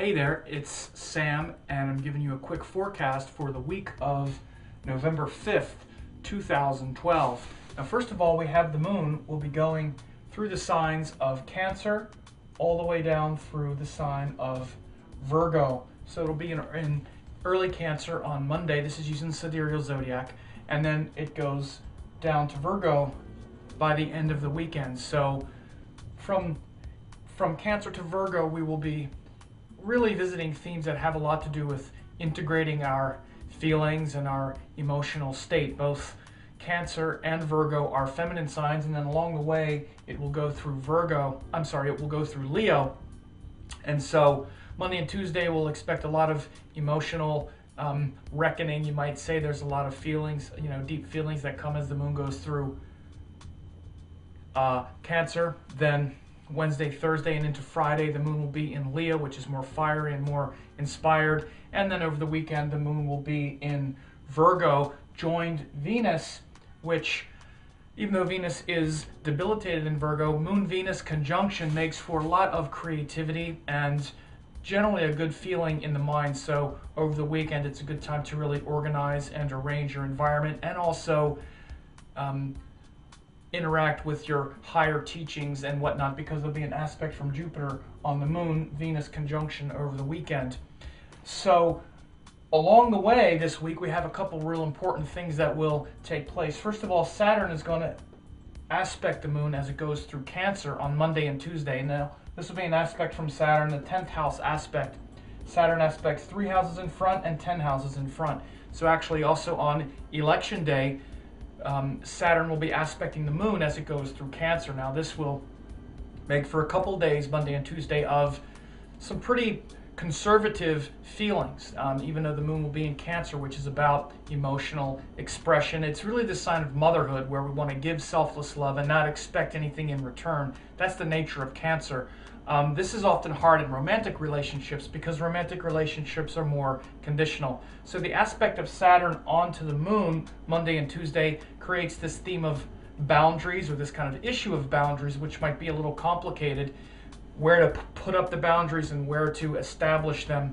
Hey there, it's Sam, and I'm giving you a quick forecast for the week of November 5th, 2012. Now, first of all, we have the moon will be going through the signs of Cancer all the way down through the sign of Virgo. So it'll be in early Cancer on Monday. This is using the sidereal zodiac, and then it goes down to Virgo by the end of the weekend. So from Cancer to Virgo, we will be really visiting themes that have a lot to do with integrating our feelings and our emotional state. Both Cancer and Virgo are feminine signs, and then along the way it will go through it will go through Leo. And so Monday and Tuesday we'll expect a lot of emotional reckoning. You might say there's a lot of feelings, deep feelings that come as the moon goes through Cancer. Then Wednesday, Thursday, and into Friday, the moon will be in Leo, which is more fiery and more inspired. And then over the weekend, the moon will be in Virgo, joined Venus, which, even though Venus is debilitated in Virgo, Moon-Venus conjunction makes for a lot of creativity and generally a good feeling in the mind. So over the weekend, it's a good time to really organize and arrange your environment, and also interact with your higher teachings and whatnot, because there'll be an aspect from Jupiter on the Moon-Venus conjunction over the weekend. So along the way this week, we have a couple real important things that will take place. First of all, Saturn is going to aspect the moon as it goes through Cancer on Monday and Tuesday. Now, this will be an aspect from Saturn, the 10th house aspect. Saturn aspects 3 houses in front and 10 houses in front. So actually also on election day, Saturn will be aspecting the moon as it goes through Cancer. Now, this will make for a couple days, Monday and Tuesday, of some pretty conservative feelings, even though the moon will be in Cancer, which is about emotional expression. It's really the sign of motherhood, where we want to give selfless love and not expect anything in return. That's the nature of Cancer. This is often hard in romantic relationships, because romantic relationships are more conditional. So the aspect of Saturn onto the moon Monday and Tuesday creates this theme of boundaries, or this kind of issue of boundaries, which might be a little complicated, where to put up the boundaries and where to establish them.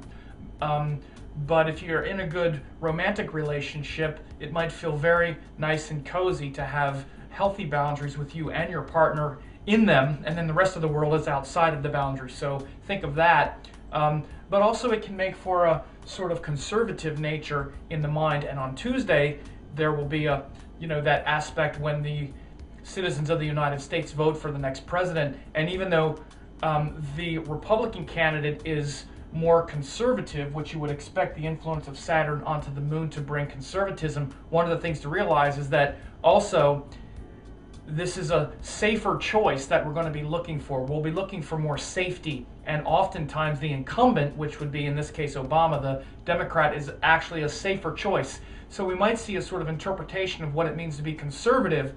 But if you're in a good romantic relationship, it might feel very nice and cozy to have healthy boundaries with you and your partner in them, and then the rest of the world is outside of the boundaries. So think of that. But also it can make for a sort of conservative nature in the mind. And on Tuesday, there will be that aspect when the citizens of the United States vote for the next president. And even though the Republican candidate is more conservative, which you would expect the influence of Saturn onto the moon to bring conservatism, one of the things to realize is that also this is a safer choice that we're going to be looking for. We'll be looking for more safety, and oftentimes the incumbent, which would be in this case Obama, the Democrat, is actually a safer choice. So we might see a sort of interpretation of what it means to be conservative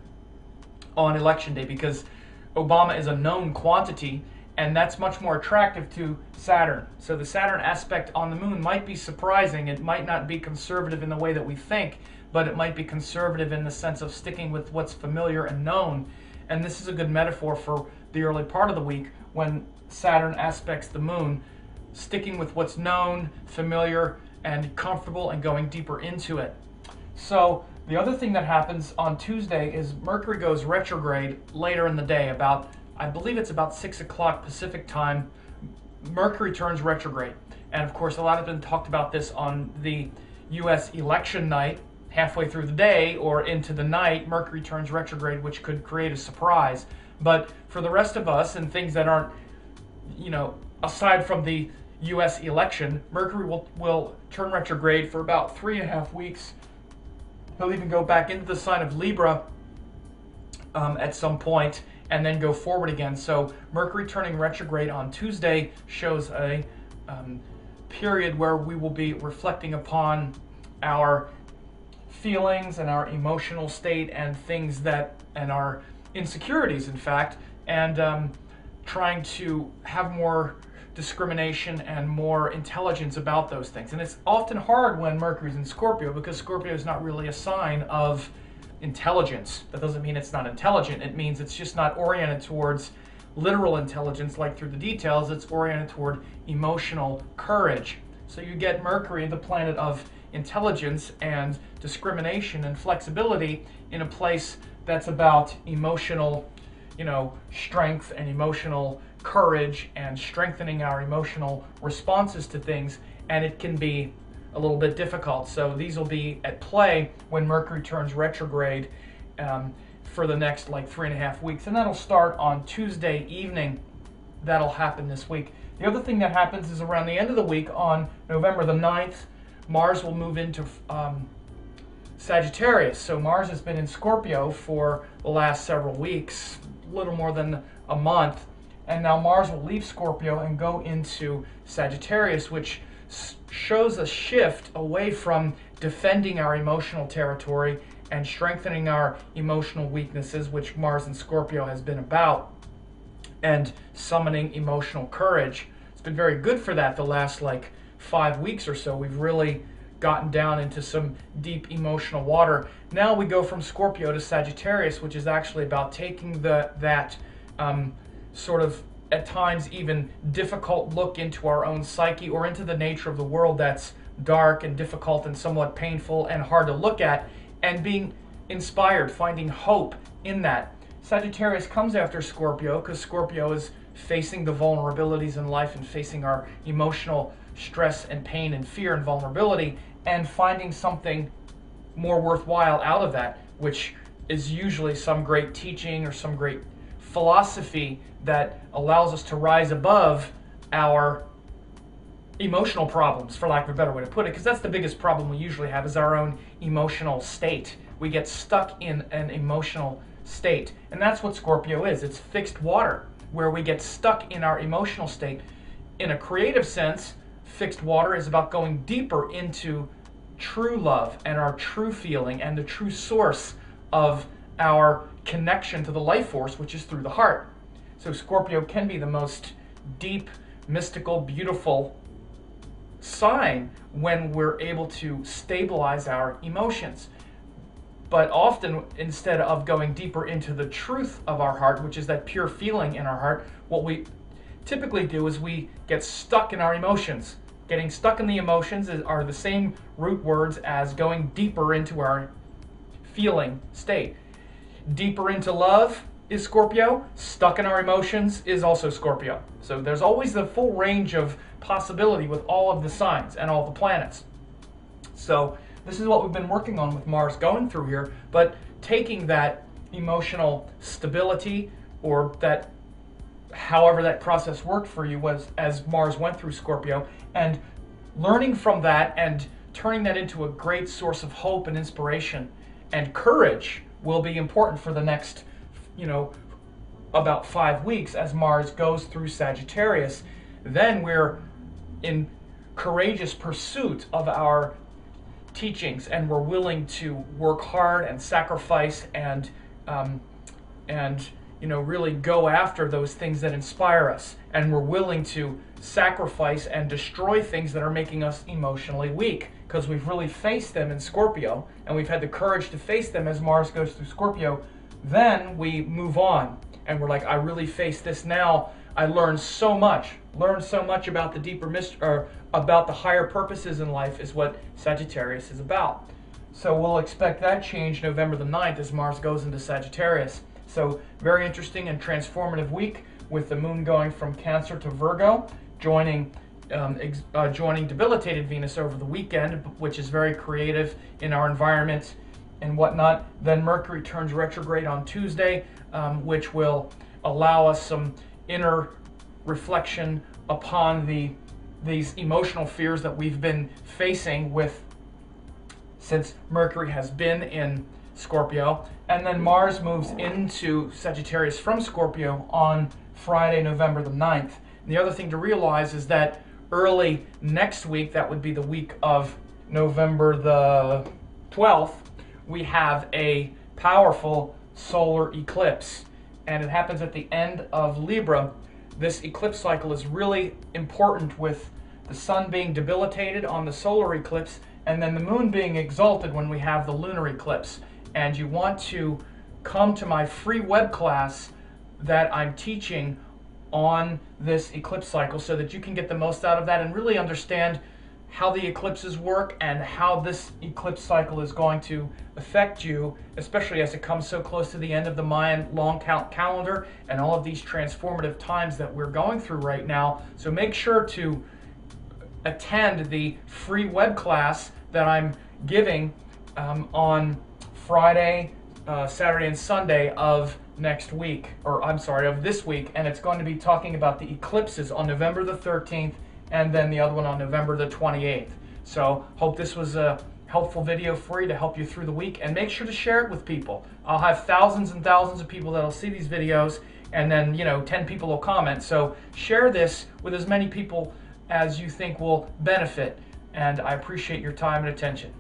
on election day, because Obama is a known quantity, and that's much more attractive to Saturn. So the Saturn aspect on the moon might be surprising. It might not be conservative in the way that we think, but it might be conservative in the sense of sticking with what's familiar and known. And this is a good metaphor for the early part of the week when Saturn aspects the moon, sticking with what's known, familiar, and comfortable, and going deeper into it. So the other thing that happens on Tuesday is Mercury goes retrograde later in the day, I believe it's about 6 o'clock Pacific time. Mercury turns retrograde. And of course, a lot has been talked about this on the US election night. Halfway through the day or into the night, Mercury turns retrograde, which could create a surprise. But for the rest of us and things that aren't, aside from the US election, Mercury will turn retrograde for about 3.5 weeks. He'll even go back into the sign of Libra at some point, and then go forward again. So Mercury turning retrograde on Tuesday shows a period where we will be reflecting upon our feelings and our emotional state and and our insecurities, in fact, and trying to have more discrimination and more intelligence about those things. And it's often hard when Mercury's in Scorpio, because Scorpio is not really a sign of intelligence. That doesn't mean it's not intelligent. It means it's just not oriented towards literal intelligence, like through the details. It's oriented toward emotional courage. So you get Mercury, the planet of intelligence and discrimination and flexibility, in a place that's about emotional, strength and emotional courage and strengthening our emotional responses to things, and it can be a little bit difficult. So these will be at play when Mercury turns retrograde for the next 3.5 weeks, and that'll start on Tuesday evening. That'll happen this week. The other thing that happens is around the end of the week, on November the 9th, Mars will move into Sagittarius. So Mars has been in Scorpio for the last several weeks, a little more than a month, and now Mars will leave Scorpio and go into Sagittarius, which shows a shift away from defending our emotional territory and strengthening our emotional weaknesses, which Mars in Scorpio has been about, and summoning emotional courage. It's been very good for that the last 5 weeks or so. We've really gotten down into some deep emotional water. Now we go from Scorpio to Sagittarius, which is actually about taking that sort of, at times, even difficult look into our own psyche, or into the nature of the world that's dark and difficult and somewhat painful and hard to look at, and being inspired, finding hope in that. Sagittarius comes after Scorpio because Scorpio is facing the vulnerabilities in life and facing our emotional stress and pain and fear and vulnerability, and finding something more worthwhile out of that, which is usually some great teaching or some great philosophy that allows us to rise above our emotional problems, for lack of a better way to put it, because that's the biggest problem we usually have, is our own emotional state. We get stuck in an emotional state, and that's what Scorpio is. It's fixed water, where we get stuck in our emotional state. In a creative sense, fixed water is about going deeper into true love and our true feeling and the true source of our connection to the life force, which is through the heart. So Scorpio can be the most deep, mystical, beautiful sign when we're able to stabilize our emotions. But often, instead of going deeper into the truth of our heart, which is that pure feeling in our heart, what we typically do is we get stuck in our emotions. Getting stuck in the emotions are the same root words as going deeper into our feeling state. Deeper into love is Scorpio. Stuck in our emotions is also Scorpio. So there's always the full range of possibility with all of the signs and all the planets. So this is what we've been working on with Mars going through here, but taking that emotional stability, or that, however that process worked for you was as Mars went through Scorpio, and learning from that and turning that into a great source of hope and inspiration and courage will be important for the next, about 5 weeks as Mars goes through Sagittarius. Then we're in courageous pursuit of our teachings, and we're willing to work hard and sacrifice and really go after those things that inspire us, and we're willing to sacrifice and destroy things that are making us emotionally weak, because we've really faced them in Scorpio, and we've had the courage to face them as Mars goes through Scorpio. Then we move on, and we're like, I really face this now. I learned so much about the deeper mystery, or about the higher purposes in life, is what Sagittarius is about. So we'll expect that change November the 9th as Mars goes into Sagittarius. So very interesting and transformative week, with the moon going from Cancer to Virgo, joining debilitated Venus over the weekend, which is very creative in our environment and whatnot. Then Mercury turns retrograde on Tuesday, which will allow us some inner reflection upon these emotional fears that we've been facing since Mercury has been in Scorpio. And then Mars moves into Sagittarius from Scorpio on Friday, November the 9th. And the other thing to realize is that early next week, that would be the week of November the 12th, we have a powerful solar eclipse, and it happens at the end of Libra. This eclipse cycle is really important, with the sun being debilitated on the solar eclipse and then the moon being exalted when we have the lunar eclipse. And you want to come to my free web class that I'm teaching on this eclipse cycle so that you can get the most out of that and really understand how the eclipses work and how this eclipse cycle is going to affect you, especially as it comes so close to the end of the Mayan long count calendar and all of these transformative times that we're going through right now. So make sure to attend the free web class that I'm giving on Friday, Saturday, and Sunday of next week, or I'm sorry, of this week, and it's going to be talking about the eclipses on November the 13th and then the other one on November the 28th. So hope this was a helpful video for you to help you through the week, and make sure to share it with people. I'll have thousands and thousands of people that'll see these videos, and then 10 people will comment. So share this with as many people as you think will benefit, and I appreciate your time and attention.